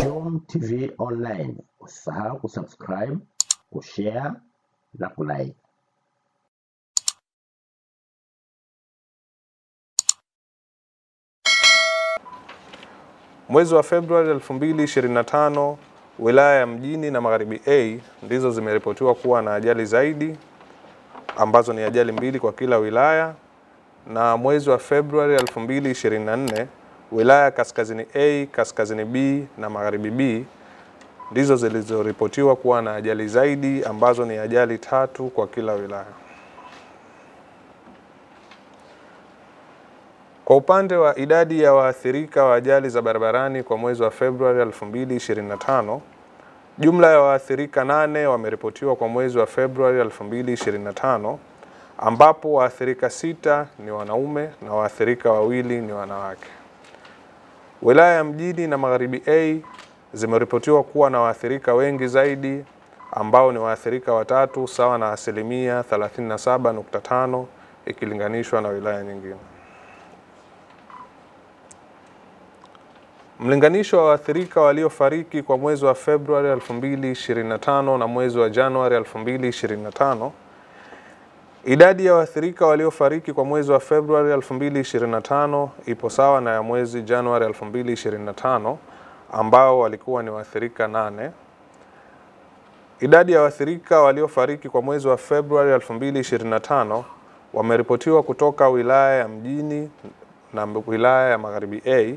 Jom TV Online. Usisahau kusubscribe, kushare na kulike. Mwezi wa Februari 2025, wilaya ya Mjini na Magharibi A ndizo zimeripotiwa kuwa na ajali zaidi, ambazo ni ajali 2 kwa kila wilaya. Na mwezi wa Februari 2024, wilaya Kaskazini A, Kaskazini B na Magharibi B ndizo zilizoripotiwa kuwa na ajali zaidi, ambazo ni ajali 3 kwa kila wilaya. Kwa upande wa idadi ya waathirika wa ajali za barabarani kwa mwezi wa Februari 2025, jumla ya waathirika 8 wameripotiwa kwa mwezi wa Februari 2025, ambapo waathirika 6 ni wanaume na waathirika 2 ni wanawake. Wilaya ya Mjini na Magharibi A zimeripotiwa kuwa na waathirika wengi zaidi, ambao ni waathirika 3 sawa na 37.5% ikilinganishwa na wilaya nyingine. Mlinganisho wa waathirika waliofariki kwa mwezi wa Februari 2025 na mwezi wa Januari 2025. Idadi ya waathirika waliofariki kwa mwezi wa Februari 2025 ipo sawa na ya mwezi Januari 2025, ambao walikuwa ni waathirika 8. Idadi ya waathirika waliofariki kwa mwezi wa Februari 2025 wameripotiwa kutoka wilaya ya Mjini na wilaya ya Magharibi A,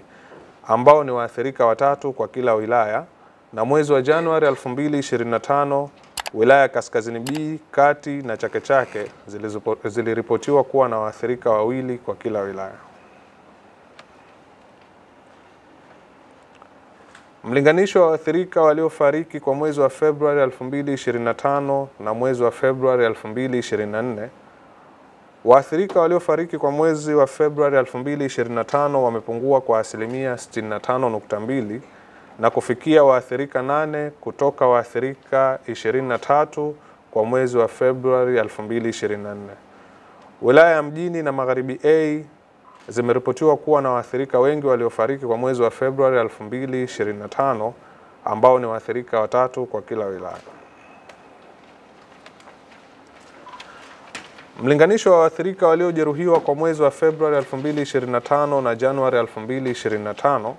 ambao ni waathirika 3 kwa kila wilaya, na mwezi wa Januari 2025 wilaya Kaskazini B, Kati na Chake Chake ziliripotiwa kuwa na waathirika 2 kwa kila wilaya. Mlinganisho wa waathirika waliofariki kwa mwezi wa Februari 2025 na mwezi wa Februari 2024. Waathirika waliofariki kwa mwezi wa Februari 2025 wamepungua kwa 65.2% na kufikia waathirika 8 kutoka waathirika 23 kwa mwezi wa Februari 2024. Wilaya ya Mjini na Magharibi A zimeripotiwa kuwa na waathirika wengi waliofariki kwa mwezi wa Februari 2025, ambao ni waathirika 3 kwa kila wilaya. Mlinganisho wa waathirika waliojeruhiwa kwa mwezi wa Februari 2025 na Januari 2025.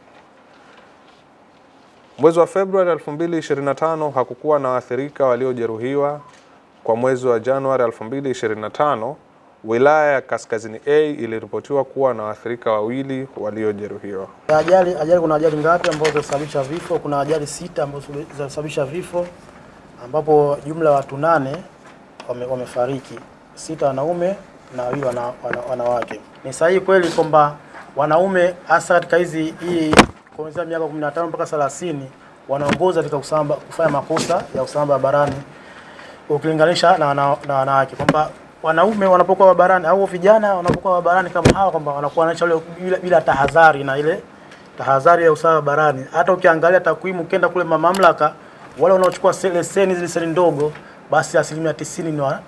Mwezi wa Februari 2025 hakukuwa na waathirika waliojeruhiwa. Kwa mwezi wa Januari 2025, wilaya ya Kaskazini A iliripotiwa kuwa na waathirika 2 waliojeruhiwa. Ajali kuna ajali ngapi ambazo zinasababisha vifo? Kuna ajali 6 ambazo zinasababisha vifo, ambapo jumla watu 8 wamefariki, 6 wanaume na 2 wanawake. Ni sahihi kweli kwamba wanaume hasa katika hii kuanzia miaka 15 mpaka 30 wanaongoza katika kufanya makosa ya usalama barabarani ukilinganisha na wanawake, kwamba wanaume wanapokuwa barabarani au vijana wanapokuwa barabarani kama hawa, kwamba wanakuwa wanaacha bila tahadhari na ile tahadhari ya usalama barabarani. Hata ukiangalia takwimu ukienda kule mamlaka, wale wanaochukua leseni zile ndogo, basi 90%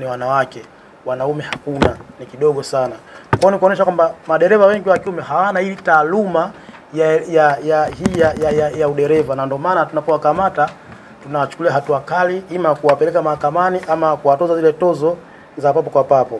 ni wanawake, wanaume hakuna, ni kidogo sana. Kwa hiyo kuonyesha kwamba madereva wengi wa kiume hawana hii taaluma ya udereva, na ndio maana tunapowakamata tunachukulia hatua kali, ima kuwapeleka mahakamani ama kuwatoza zile tozo za papo kwa papo.